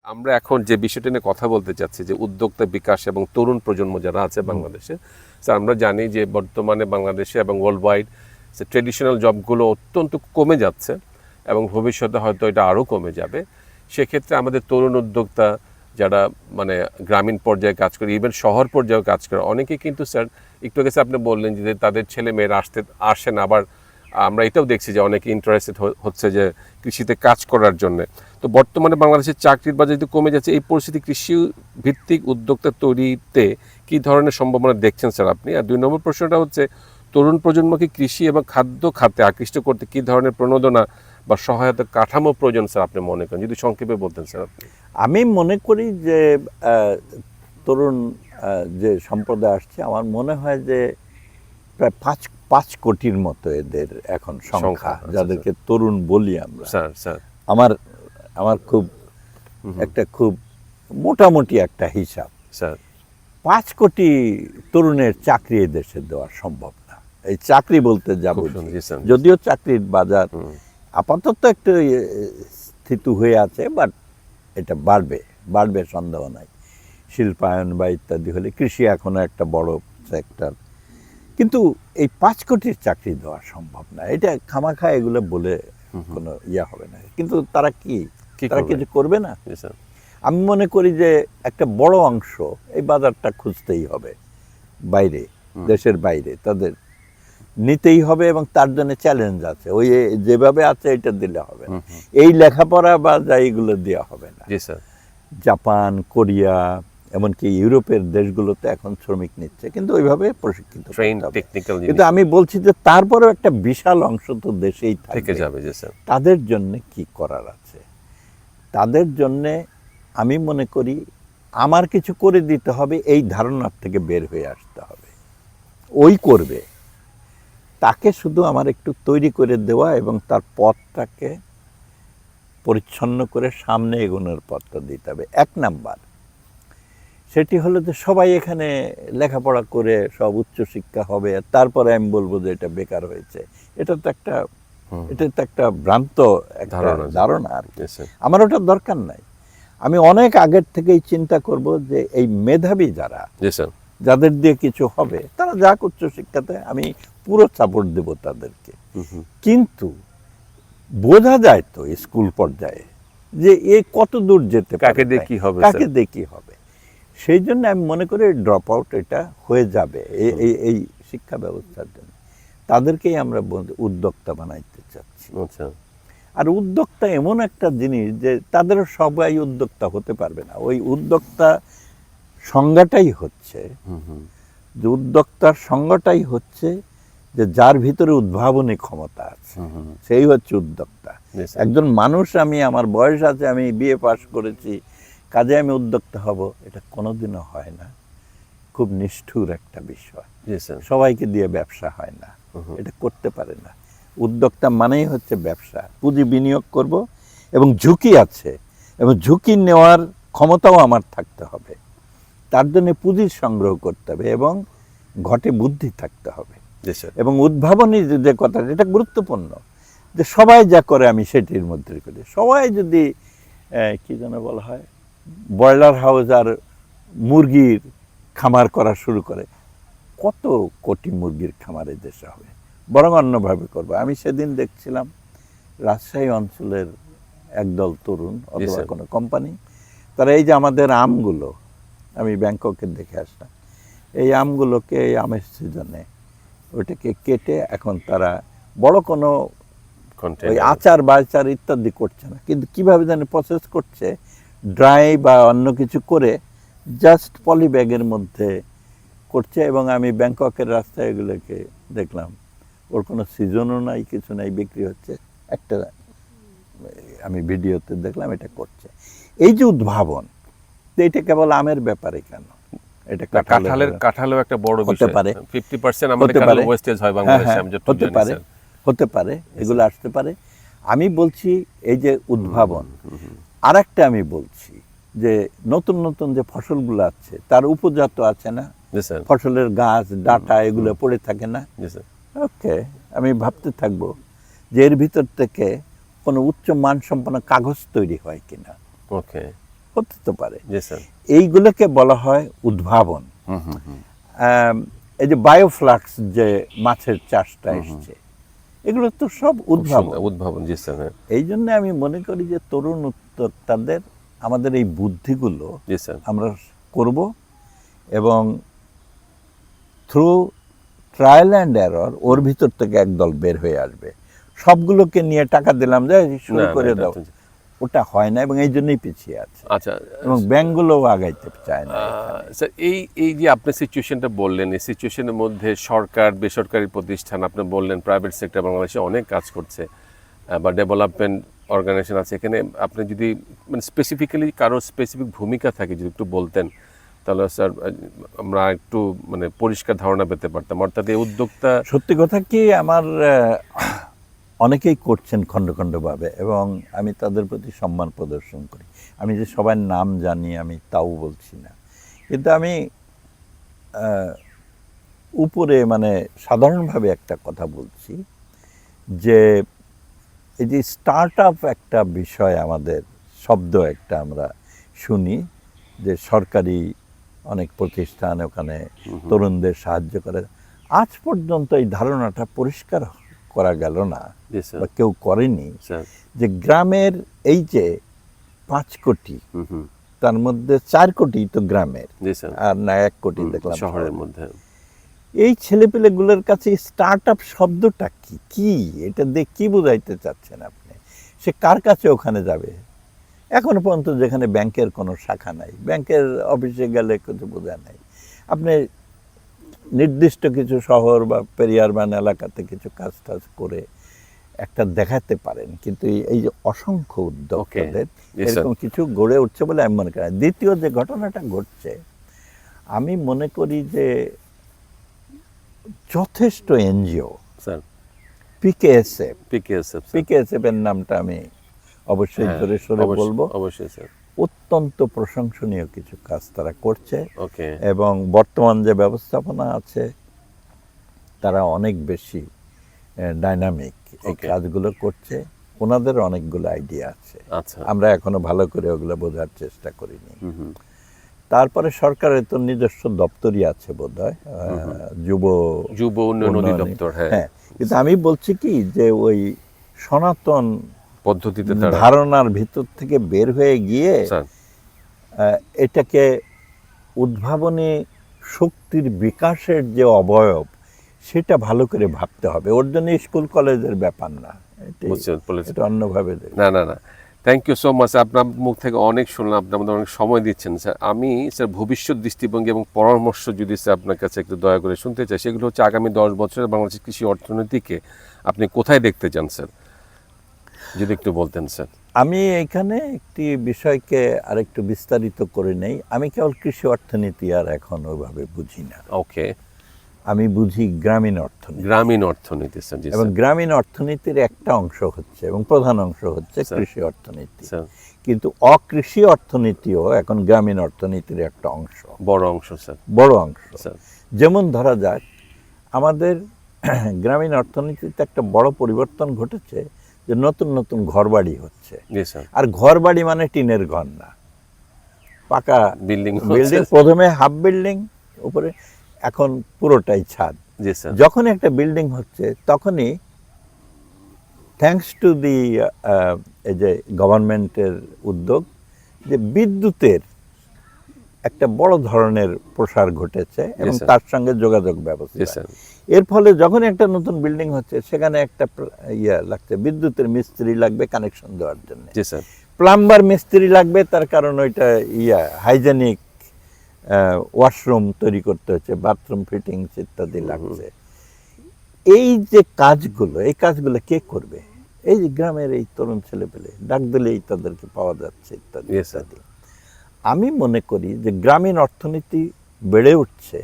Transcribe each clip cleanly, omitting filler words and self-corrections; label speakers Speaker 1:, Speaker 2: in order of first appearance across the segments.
Speaker 1: আমরা এখন যে বিষয়টা নিয়ে কথা বলতে চাচ্ছি যে উদ্যোক্তা বিকাশ এবং তরুণ প্রজন্ম যারা আছে বাংলাদেশে, স্যার আমরা জানি যে বর্তমানে বাংলাদেশে এবং ওয়ার্ল্ড ওয়াইড ট্রেডিশনাল জবগুলো অত্যন্ত কমে যাচ্ছে এবং ভবিষ্যতে হয়তো এটা আরও কমে যাবে। সেক্ষেত্রে আমাদের তরুণ উদ্যোক্তা যারা মানে গ্রামীণ পর্যায়ে কাজ করে, ইভেন শহর পর্যায়েও কাজ করে, অনেকেই কিন্তু স্যার একটু আগে আপনি বললেন যে তাদের ছেলে মেয়েরা আসেন, আবার আমরা এটাও দেখছি যে অনেকে ইন্টারেস্টেড হচ্ছে যে কৃষিতে কাজ করার জন্য। তো বর্তমানে বাংলাদেশের চাকরির বাজার যদি কমে যাচ্ছে, এই পরিস্থিতি কৃষি ভিত্তিক উদ্যোক্তা তৈরিতে কী ধরনের সম্ভাবনা দেখছেন স্যার আপনি? আর 2 নম্বর প্রশ্নটা হচ্ছে, তরুণ প্রজন্মকে কৃষি এবং খাদ্য খাতে আকৃষ্ট করতে কী ধরনের প্রণোদনা বা সহায়তা কাঠামো প্রয়োজন স্যার আপনি মনে করেন? যদি সংক্ষেপে বলতেন স্যার আপনি।
Speaker 2: আমি মনে করি যে তরুণ যে সম্প্রদায় আসছে, আমার মনে হয় যে প্রায় পাঁচ কোটির মতো এদের এখন সংখ্যা, যাদেরকে তরুণ বলি আমরা।
Speaker 1: স্যার
Speaker 2: আমার খুব মোটামুটি একটা হিসাব,
Speaker 1: স্যার
Speaker 2: 5 কোটি তরুণের চাকরি এই দেশে দেওয়া সম্ভব না। এই চাকরি বলতে যা বুঝি, যদিও চাকরির বাজার আপাতত একটু স্থিতি হয়ে আছে, বাট এটা বাড়বে সন্দেহ নাই। শিল্পায়ন বা ইত্যাদি হলে কৃষি এখনো একটা বড় সেক্টর, কিন্তু এই 5 কোটির চাকরি দেওয়া সম্ভব না। এটা খামাখা এগুলো বলে কোনো হবে না। কিন্তু তারা কিছু করবে না। আমি মনে করি যে একটা বড় অংশ এই বাজারটা খুঁজতেই হবে বাইরে, দেশের বাইরে তাদের নিতেই হবে, এবং তার জন্য চ্যালেঞ্জ আছে। ওই যেভাবে আছে এটা দিলে হবে না। এই লেখাপড়া বা এইগুলো দেওয়া হবে না। জাপান, কোরিয়া, এমনকি ইউরোপের দেশগুলোতে এখন শ্রমিক নিচ্ছে, কিন্তু ওইভাবে প্রশিক্ষিত। কিন্তু আমি বলছি যে তারপরেও একটা বিশাল অংশ তো দেশেই থেকে যাবে। তাদের জন্য কি করার আছে? তাদের জন্য আমি মনে করি আমার কিছু করে দিতে হবে, এই ধারণার থেকে বের হয়ে আসতে হবে। ওই করবে, তাকে শুধু আমার একটু তৈরি করে দেওয়া এবং তার পথটাকে পরিচ্ছন্ন করে সামনে এগোনোর পথটা দিতে হবে। 1 নাম্বার সেটি হলো যে সবাই এখানে লেখাপড়া করে সব উচ্চশিক্ষা হবে, তারপরে আমি বলবো যে এটা বেকার হয়েছে। এটা তো একটা ভ্রান্ত ধারণা আর কি। আমার ওটা দরকার নাই। আমি অনেক আগের থেকেই চিন্তা করব যে এই মেধাবী যাদের দিয়ে কিছু হবে, তারা যাক উচ্চশিক্ষাতে, আমি পুরো সাপোর্ট দেব তাদেরকে। কিন্তু বোঝা যায় তো স্কুল পর্যায়ে যে এ কত দূর যেতে পারে, কাকে দিয়ে কি হবে। সেই জন্য আমি মনে করি ড্রপ আউট এটা হয়ে যাবে এই শিক্ষা ব্যবস্থার জন্য। তাদেরকেই আমরা উদ্যোক্তা বানাইতে চাচ্ছি। আর উদ্যোক্তা এমন একটা জিনিস যে তাদেরও সবাই উদ্যোক্তা হতে পারবে না। ওই উদ্যোক্তা সংজ্ঞাটাই হচ্ছে যে উদ্যোক্তার সংজ্ঞাটাই হচ্ছে যে যার ভিতরে উদ্ভাবনী ক্ষমতা আছে, সেই হচ্ছে উদ্যোক্তা। একজন মানুষ, আমার বয়স আছে, আমি বিএ পাস করেছি, কাজে আমি উদ্যোক্তা হব, এটা কোনোদিনও হয় না। খুব নিষ্ঠুর একটা বিষয়। সবাইকে দিয়ে ব্যবসা হয় না, এটা করতে পারে না। উদ্যোক্তা মানেই হচ্ছে ব্যবসা, পুঁজি বিনিয়োগ করব এবং ঝুঁকি আছে, এবং ঝুঁকি নেওয়ার ক্ষমতাও আমার থাকতে হবে। তার জন্য পুঁজি সংগ্রহ করতে হবে এবং ঘটে বুদ্ধি থাকতে হবে। এবং উদ্ভাবনী যে কথাটা, এটা গুরুত্বপূর্ণ, যে সবাই যা করে আমি সেটির মধ্যে করি। সবাই যদি কি যেন বলা হয়, ব্রয়লার হাউস আর মুরগির খামার করা শুরু করে, কত কোটি মুরগির খামারে দেশে হবে। বরং অন্যভাবে করবো। আমি সেদিন দেখছিলাম রাজশাহী অঞ্চলের একদল তরুণ অথবা কোনো কোম্পানি, তারা এই যে আমাদের আমগুলো, আমি ব্যাংককে দেখে আসলাম, এই আমগুলোকে এই আমের সিজনে ওইটাকে কেটে এখন তারা বড় কোনো ওই আচার বাচার ইত্যাদি করছে না, কিন্তু কিভাবে জানি প্রসেস করছে, ড্রাই বা অন্য কিছু করে জাস্ট পলি ব্যাগের মধ্যে করছে। এবং আমি ব্যাংককের রাস্তায় এগুলোকে দেখলাম, ওর কোনো সিজনও নাই, কিছু নাই, বিক্রি হচ্ছে। একটা আমি ভিডিওতে দেখলাম এটা করছে। এই যে উদ্ভাবন, এটা কেবল আমের ব্যাপারে কেন, এটা
Speaker 1: কাঁঠালেও একটা বড়
Speaker 2: হতে পারে।
Speaker 1: 50% আমাদের কাঁঠাল ওয়েস্টেজ হয় বাংলাদেশে,
Speaker 2: হতে পারে, এগুলো আসতে পারে। আমি বলছি এই যে উদ্ভাবন। আরেকটা আমি বলছি যে নতুন নতুন যে ফসলগুলো আছে, তার উপজাত আছে না, ফসলের গাছ ডাটা এগুলো পড়ে থাকে না। ওকে, আমি ভাবতে থাকবো যে এর ভিতর থেকে কোনো উচ্চ মানসম্পন্ন কাগজ তৈরি হয় কিনা। হতে তো পারে।
Speaker 1: জি স্যার।
Speaker 2: এইগুলোকে বলা হয় উদ্ভাবন। এই যে বায়োফ্লাক্স যে মাছের চাষটা এসছে, এগুলো তো সব উদ্ভাবন।
Speaker 1: উদ্ভাবন, জি স্যার। হ্যাঁ,
Speaker 2: এই জন্য আমি মনে করি যে তরুণ উদ্যোক্তাদের আমাদের এই বুদ্ধিগুলো
Speaker 1: জি স্যার।
Speaker 2: আমরা করব এবং থ্রু ট্রায়াল অ্যান্ড এরর ওর ভিতর থেকে একদল বের হয়ে আসবে। সবগুলোকে নিয়ে টাকা দিলাম যে শুরু
Speaker 1: না,
Speaker 2: করে
Speaker 1: এটা
Speaker 2: দাও,
Speaker 1: তো-
Speaker 2: ওটা হয় না এবং এই জন্যই পিছিয়ে আছে
Speaker 1: আচ্ছা
Speaker 2: এবং ব্যাংকগুলোও আগাইতে চায় না।
Speaker 1: স্যার, এই যে আপনি সিচুয়েশনটা বললেন, এই সিচুয়েশনের মধ্যে সরকার, বেসরকারি প্রতিষ্ঠান, আপনি বললেন প্রাইভেট সেক্টর বাংলাদেশে অনেক কাজ করছে বা ডেভেলপমেন্ট অর্গানাইজেশন আছে এখানে। আপনি যদি মানে স্পেসিফিক্যালি কারো স্পেসিফিক ভূমিকা থাকে যদি একটু বলতেন, তাহলে স্যার আমরা একটু মানে পরিষ্কার ধারণা পেতে পারতাম। অর্থাৎ এই উদ্যোক্তা,
Speaker 2: সত্যি কথা কি, আমার অনেকেই করছেন খণ্ড খণ্ডভাবে এবং আমি তাদের প্রতি সম্মান প্রদর্শন করি। আমি যে সবার নাম জানি আমি তাও বলছি না, কিন্তু আমি উপরে মানে সাধারণভাবে একটা কথা বলছি যে এই যে স্টার্ট আপ একটা বিষয়, আমাদের শব্দ একটা আমরা শুনি যে সরকারি অনেক প্রতিষ্ঠান ওখানে তরুণদের সাহায্য করে। আজ পর্যন্ত এই ধারণাটা পরিষ্কার করা গেল না
Speaker 1: জি স্যার,
Speaker 2: বা কেউ করেনি
Speaker 1: স্যার।
Speaker 2: যে গ্রামের এই যে 5 কোটি, তার মধ্যে 4 কোটি তো গ্রামের,
Speaker 1: জি স্যার।
Speaker 2: আর না 1 কোটি দেখলাম
Speaker 1: শহরের মধ্যে।
Speaker 2: এই ছেলেপেলেগুলোর কাছে স্টার্ট আপ শব্দটা কি কি এটা দিয়ে কি বোঝাইতে চাচ্ছেন আপনি? সে কার কাছে ওখানে যাবে? এখনো পর্যন্ত যেখানে ব্যাংকের কোনো শাখা নাই, ব্যাংকের অফিসে গেলে কিছু বোঝা নাই। আপনি নির্দিষ্ট কিছু শহর বা পেরিয়ারবান এলাকাতে কিছু কাজ টাজ করে একটা দেখাতে পারেন, কিন্তু এই যে অসংখ্য উদ্যোক্তাদের এরকম কিছু গড়ে উঠছে বলে আমি মনে করি। দ্বিতীয় যে ঘটনাটা ঘটছে, আমি মনে করি যে যথেষ্ট এনজিও,
Speaker 1: স্যার,
Speaker 2: পিকেএসএফ
Speaker 1: পিকেএসএফ
Speaker 2: এর নামটা আমি অবশ্যই জোরে সরে বলবো,
Speaker 1: অবশ্যই স্যার।
Speaker 2: অত্যন্ত প্রশংসনীয় কিছু কাজ তারা করছে
Speaker 1: ওকে।
Speaker 2: এবং বর্তমান যে ব্যবস্থাপনা আছে তারা অনেক বেশি ডাইনামিক এই কাজগুলো করছে। ওনাদের অনেকগুলো আইডিয়া আছে,
Speaker 1: আচ্ছা।
Speaker 2: আমরা এখনো ভালো করে ওগুলো বোঝার চেষ্টা করিনি। তারপরে সরকারের তো নিজস্ব দপ্তরই আছে বোধহয়, যুব
Speaker 1: উন্নয়ন অধিদপ্তর।
Speaker 2: হ্যাঁ, কিন্তু আমি বলছি কি যে ওই সনাতন
Speaker 1: পদ্ধতিতে
Speaker 2: ধারণার ভিতর থেকে বের হয়ে গিয়ে এটাকে উদ্ভাবনী শক্তির বিকাশের যে অবয়ব, সেটা ভালো করে ভাবতে হবে। ওর জন্য স্কুল কলেজের ব্যাপার না, এটা অন্যভাবে।
Speaker 1: না না না, থ্যাংক ইউ সো মাচ। আপনার মুখ থেকে অনেক শুনলাম, আপনি আমাদের অনেক সময় দিচ্ছেন স্যার। আমি স্যার ভবিষ্যৎ দৃষ্টিভঙ্গি এবং পরামর্শ যদি স্যার আপনার কাছে একটু দয়া করে শুনতে চাই, সেগুলো হচ্ছে আগামী 10 বছরে বাংলাদেশের কৃষি অর্থনীতিকে আপনি কোথায় দেখতে চান স্যার, যদি একটু বলতেন স্যার।
Speaker 2: আমি এখানে একটি বিষয়কে আরেকটু বিস্তারিত করে নেই। আমি কেবল কৃষি অর্থনীতি আর এখন ওইভাবে বুঝি না।
Speaker 1: ওকে।
Speaker 2: আমি বুঝি গ্রামীণ অর্থনীতি।
Speaker 1: গ্রামীণ অর্থনীতি স্যার।
Speaker 2: এবং গ্রামীণ অর্থনীতির একটা অংশ হচ্ছে এবং প্রধান অংশ হচ্ছে কৃষি অর্থনীতি, কিন্তু অকৃষি অর্থনীতিও এখন গ্রামীণ অর্থনীতির একটা অংশ,
Speaker 1: বড় অংশ স্যার,
Speaker 2: বড় অংশ। যেমন ধরা যাক, আমাদের গ্রামীণ অর্থনীতিতে একটা বড় পরিবর্তন ঘটেছে যে নতুন নতুন ঘরবাড়ি হচ্ছে। আর ঘরবাড়ি মানে টিনের ঘর না, পাকা বিল্ডিং। প্রথমে হাফ বিল্ডিং, উপরে এখন পুরোটাই ছাদ। যখন একটা বিল্ডিং হচ্ছে তখনই থ্যাঙ্কস টু দি এই যে গভর্নমেন্টের উদ্যোগ, যে বিদ্যুতের একটা বড় ধরনের প্রসার ঘটেছে এবং তার সঙ্গে যোগাযোগ ব্যবস্থা। এর ফলে যখন একটা নতুন বিল্ডিং হচ্ছে সেখানে একটা লাগছে, বিদ্যুতের মিস্ত্রি লাগবে কানেকশন দেওয়ার জন্য, প্লাম্বার মিস্ত্রি লাগবে, তার কারণ ওইটা হাইজেনিক ওয়াশরুম তৈরি করতে হচ্ছে, বাথরুম ফিটিংস ইত্যাদি লাগছে। এই যে কাজগুলো, এই কাজগুলো কে করবে? এই যে গ্রামের এই তরুণ ছেলেপেলে, ডাক দিলেই তাদেরকে পাওয়া যাচ্ছে ইত্যাদি ইত্যাদি। আমি মনে করি যে গ্রামীণ অর্থনীতি বেড়ে উঠছে,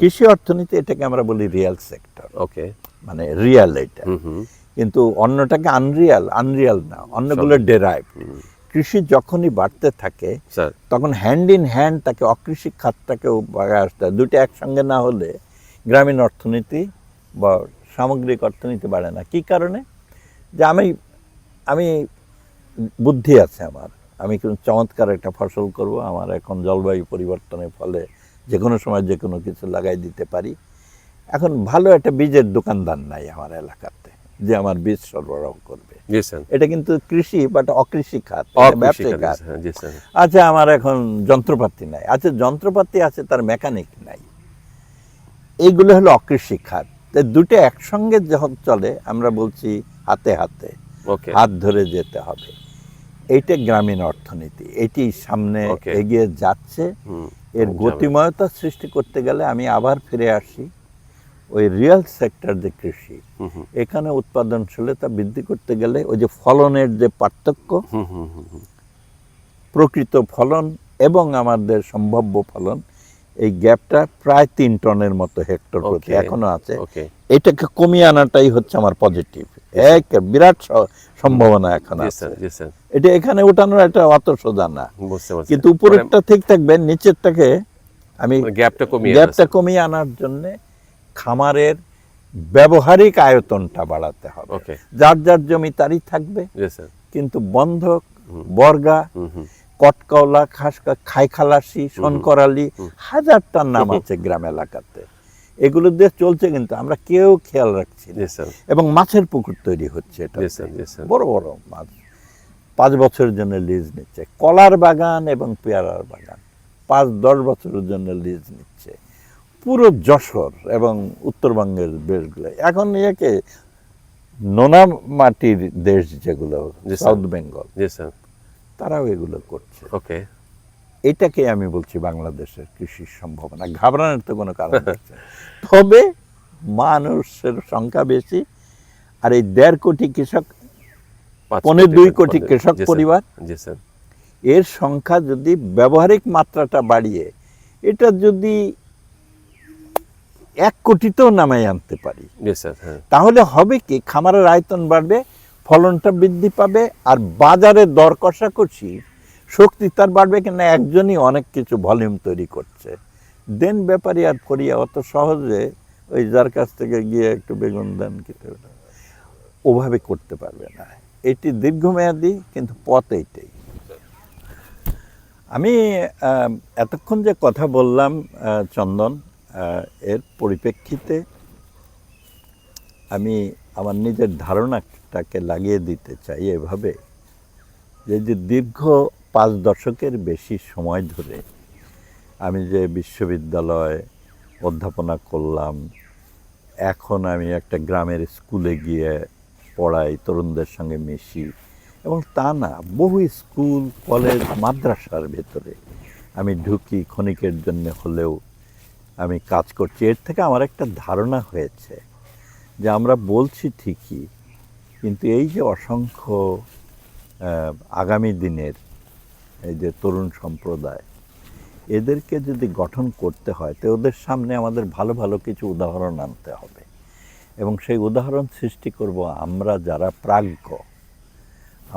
Speaker 2: কৃষি অর্থনীতি এটাকে আমরা বলি রিয়েল সেক্টর, মানে রিয়াল এটা, কিন্তু অন্যটাকে আনরিয়াল না, অন্যগুলো ডেরাইভ। কৃষি যখনই বাড়তে থাকে তখন হ্যান্ড ইন হ্যান্ড তাকে অকৃষি খাতটাকেও বাগায় আসতে হয়। দুটো একসঙ্গে না হলে গ্রামীণ অর্থনীতি বা সামগ্রিক অর্থনীতি বাড়ে না। কি কারণে? যে আমি বুদ্ধি আছে আমার, আমি কিন্তু চমৎকার একটা ফসল করব, আমার এখন জলবায়ু পরিবর্তনের ফলে যে কোনো সময় যে কোনো কিছু লাগাই দিতে পারি। এখন ভালো একটা বীজের দোকানদার নাই আমার এলাকাতে যে আমার বীজ সরবরাহ করবে।
Speaker 1: জি স্যার।
Speaker 2: এটা কিন্তু কৃষি বাট অকৃষি খাত, ব্যবসায়িক খাত।
Speaker 1: জি স্যার।
Speaker 2: আচ্ছা, আমার এখন যন্ত্রপাতি নাই, আচ্ছা যন্ত্রপাতি আছে তার মেকানিক নাই, এইগুলো হলো অকৃষি খাত। দুটো একসঙ্গে যখন চলে আমরা বলছি হাতে হাতে
Speaker 1: ওকে।
Speaker 2: হাত ধরে যেতে হবে। এইটা গ্রামীণ অর্থনীতি, এটি সামনে এগিয়ে যাচ্ছে। এর গতিময়তা সৃষ্টি করতে গেলে আমি আবার ফিরে আসি ওই রিয়েল সেক্টর যে কৃষি, এখানে উৎপাদনশীলতা বৃদ্ধি করতে গেলে ওই যে ফলনের যে পার্থক্য, প্রকৃত ফলন এবং আমাদের সম্ভাব্য ফলন, এই গ্যাপটা প্রায় 3 টনের মতো হেক্টর প্রতি এখনো আছে। এটাকে কমিয়ে আনাটাই হচ্ছে আমার পজিটিভ, এক বিরাট সম্ভাবনা এখন আছে। এটা এখানে উঠানোর একটা অত সোজা না, কিন্তু উপরেরটা ঠিক থাকবে, নিচেরটাকে আমি গ্যাপটা কমিয়ে আনার জন্য খামারের ব্যবহারিক আয়তনটা বাড়াতে হবে। যার যার জমি তারই থাকবে, কিন্তু বন্ধক, বর্গা, কটকওলা, খাইখালাসি, শনকরালি, হাজারটার নাম আছে গ্রাম এলাকাতে, এগুলো দিয়ে চলছে, কিন্তু আমরা কেউ খেয়াল রাখছি না। এবং মাছের পুকুর তৈরি হচ্ছে, এটা বড় বড় মাছ 5 বছরের জন্য লিজ নিচ্ছে। কলার বাগান এবং পেয়ারার বাগান 5-10 বছরের জন্য লিজ নিচ্ছে পুরো যশোর এবং উত্তরবঙ্গের দেশগুলো। এখন একে নোনা মাটির দেশ যেগুলো, সাউথ বেঙ্গল, তারাও এগুলো করছে। এটাকে আমি বলছি বাংলাদেশের কৃষির সম্ভাবনা। ঘাবড়ানোর তো কোনো কারণ নেই। তবে মানুষের সংখ্যা বেশি, আর এই 1.5 কোটি কৃষক, 2.25 কোটি কৃষক পরিবার, এর সংখ্যা যদি ব্যবহারিক মাত্রাটা বাড়িয়ে এটা যদি 1 কোটিতেও নামাই আনতে পারি, তাহলে হবে কি, খামারের আয়তন বাড়বে, ফলনটা বৃদ্ধি পাবে, আর বাজারে দর কষাকষি শক্তি তার বাড়বে। কিনা একজনই অনেক কিছু ভলিউম তৈরি করছে, দেন ব্যাপারী আর ফরিয়া অত সহজে ওই যার কাছ থেকে গিয়ে একটু বেগুন দেন খেতে ওভাবে করতে পারবে না। এটি দীর্ঘমেয়াদী, কিন্তু পথ এইটাই। আমি এতক্ষণ যে কথা বললাম চন্দন, এর পরিপ্রেক্ষিতে আমি আমার নিজের ধারণাটাকে লাগিয়ে দিতে চাই এভাবে, যে দীর্ঘ 5 দশকের বেশি সময় ধরে আমি যে বিশ্ববিদ্যালয়ে অধ্যাপনা করলাম, এখন আমি একটা গ্রামের স্কুলে গিয়ে পড়াই, তরুণদের সঙ্গে মিশি, এবং তা না, বহু স্কুল, কলেজ, মাদ্রাসার ভেতরে আমি ঢুকি, ক্ষণিকের জন্য হলেও আমি কাজ করছি। এর থেকে আমার একটা ধারণা হয়েছে যে আমরা বলছি ঠিকই, কিন্তু এই যে অসংখ্য আগামী দিনের এই যে তরুণ সম্প্রদায়, এদেরকে যদি গঠন করতে হয় তো ওদের সামনে আমাদের ভালো ভালো কিছু উদাহরণ আনতে হবে, এবং সেই উদাহরণ সৃষ্টি করব আমরা যারা প্রাজ্ঞ,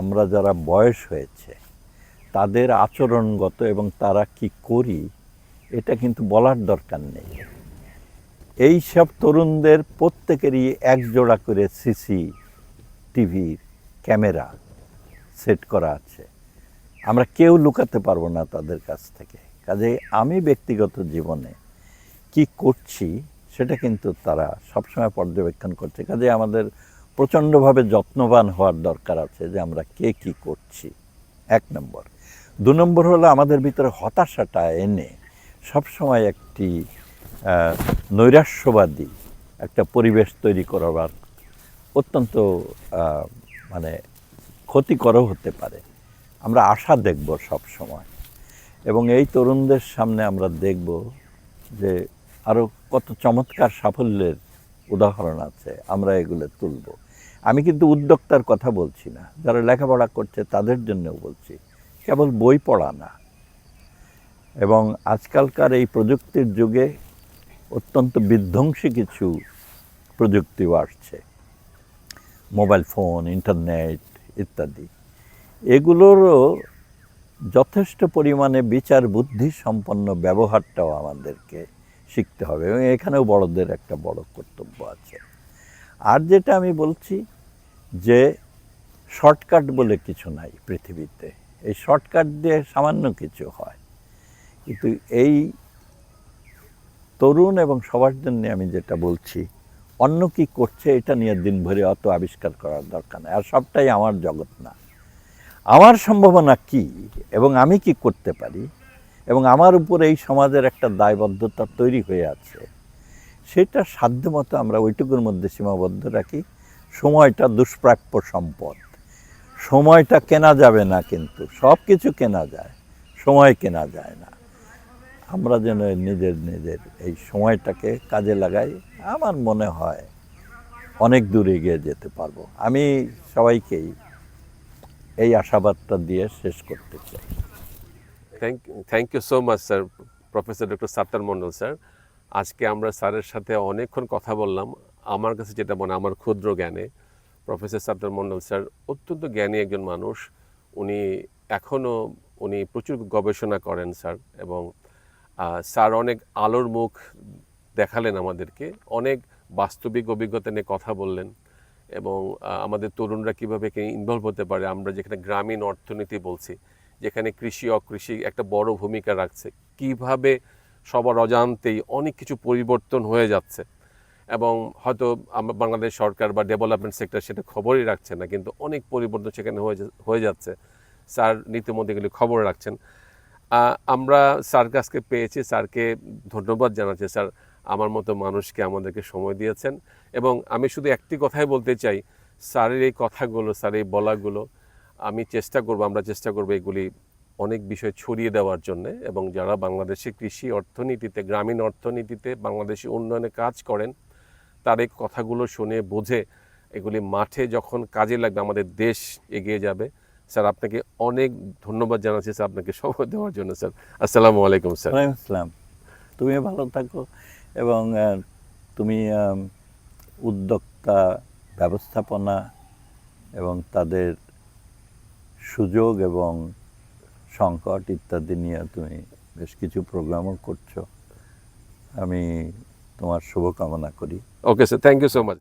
Speaker 2: আমরা যারা বয়স হয়েছে, তাদের আচরণগত এবং তারা কি করি এটা কিন্তু বলার দরকার নেই। এই সব তরুণদের প্রত্যেকেরই 1 জোড়া করে CCTVর ক্যামেরা সেট করা আছে, আমরা কেউ লুকাতে পারবো না তাদের কাছ থেকে। কাজেই আমি ব্যক্তিগত জীবনে কি করছি সেটা কিন্তু তারা সবসময় পর্যবেক্ষণ করছে। কাজেই আমাদের প্রচণ্ডভাবে যত্নবান হওয়ার দরকার আছে যে আমরা কে কী করছি, 1 নম্বর। 2 নম্বর হলো আমাদের ভিতরে হতাশাটা এনে সবসময় একটি নৈরাশ্যবাদী একটা পরিবেশ তৈরি করবার অত্যন্ত মানে ক্ষতিকরও হতে পারে। আমরা আশা দেখব সব সময়, এবং এই তরুণদের সামনে আমরা দেখব যে আরও কত চমৎকার সাফল্যের উদাহরণ আছে, আমরা এগুলো তুলব। আমি কিন্তু উদ্যোক্তার কথা বলছি না, যারা লেখাপড়া করছে তাদের জন্যও বলছি, কেবল বই পড়া না। এবং আজকালকার এই প্রযুক্তির যুগে অত্যন্ত বিধ্বংসী কিছু প্রযুক্তিও আসছে, মোবাইল ফোন, ইন্টারনেট ইত্যাদি। এগুলোরও যথেষ্ট পরিমাণে বিচার বুদ্ধি সম্পন্ন ব্যবহারটাও আমাদেরকে শিখতে হবে, এবং এখানেও বড়দের একটা বড় কর্তব্য আছে। আর যেটা আমি বলছি যে শর্টকাট বলে কিছু নাই পৃথিবীতে, এই শর্টকাট দিয়ে সামান্য কিছু হয়, কিন্তু এই তরুণ এবং সবার জন্য আমি যেটা বলছি, অন্য কি করছে এটা নিয়ে দিনভরে অত আবিষ্কার করার দরকার নেই। আর সবটাই আমার জগৎ না, আমার সম্ভাবনা কি এবং আমি কি করতে পারি, এবং আমার উপর এই সমাজের একটা দায়বদ্ধতা তৈরি হয়ে আছে, সেটা সাধ্যমতো আমরা ওইটুকুর মধ্যে সীমাবদ্ধ রাখি। সময়টা দুষ্প্রাপ্য সম্পদ, সময়টা কেনা যাবে না, কিন্তু সব কিছু কেনা যায়, সময় কেনা যায় না। আমরা যেন নিজের এই সময়টাকে কাজে লাগাই, আমার মনে হয় অনেক দূর এগিয়ে যেতে পারবো। আমি সবাইকেই এই আশাবাদটা দিয়ে শেষ করতে চাই।
Speaker 1: Thank you so much sir, professor doctor Sattar Mondal sir. আজকে আমরা স্যারের সাথে অনেকক্ষণ কথা বললাম। আমার কাছে যেটা মনে হয়, আমার ক্ষুদ্র জ্ঞানে, প্রফেসর সাত্তার মণ্ডল স্যার অত্যন্ত জ্ঞানী একজন মানুষ। উনি প্রচুর গবেষণা করেন স্যার, এবং স্যার অনেক আলোর মুখ দেখালেন আমাদেরকে, অনেক বাস্তবিক অভিজ্ঞতা নিয়ে কথা বললেন, এবং আমাদের তরুণরা কীভাবে ইনভলভ হতে পারে। আমরা যেখানে গ্রামীণ অর্থনীতি বলছি, যেখানে কৃষি অকৃষি একটা বড় ভূমিকা রাখছে, কিভাবে সবার অজান্তেই অনেক কিছু পরিবর্তন হয়ে যাচ্ছে, এবং হয়তো আমরা বাংলাদেশ সরকার বা ডেভেলপমেন্ট সেক্টর সেটা খবরই রাখছে না, কিন্তু অনেক পরিবর্তন সেখানে হয়ে যাচ্ছে। স্যার নীতিমধ্যে এগুলি খবর রাখছেন। আমরা স্যার কাছকে পেয়েছি, স্যারকে ধন্যবাদ জানাচ্ছি। স্যার আমার মতো মানুষকে আমাদেরকে সময় দিয়েছেন, এবং আমি শুধু একটি কথাই বলতে চাই, স্যারের এই কথাগুলো, স্যার এই বলাগুলো আমরা চেষ্টা করবো এগুলি অনেক বিষয় ছড়িয়ে দেওয়ার জন্যে, এবং যারা বাংলাদেশে কৃষি অর্থনীতিতে, গ্রামীণ অর্থনীতিতে বাংলাদেশে উন্নয়নে কাজ করেন, তার এই কথাগুলো শুনে বুঝে এগুলি মাঠে যখন কাজে লাগবে, আমাদের দেশ এগিয়ে যাবে। স্যার আপনাকে অনেক ধন্যবাদ জানাচ্ছি স্যার, আপনাকে সময় দেওয়ার জন্য স্যার। আসসালামু আলাইকুম স্যার।
Speaker 2: ওয়ালাইকুম আসসালাম। তুমি ভালো থাকো, এবং তুমি উদ্যোক্তা, ব্যবস্থাপনা এবং তাদের সুযোগ এবং সংকট ইত্যাদি নিয়ে তুমি বেশ কিছু প্রোগ্রামও করছো। আমি তোমার শুভকামনা করি।
Speaker 1: Okay sir, thank you so much.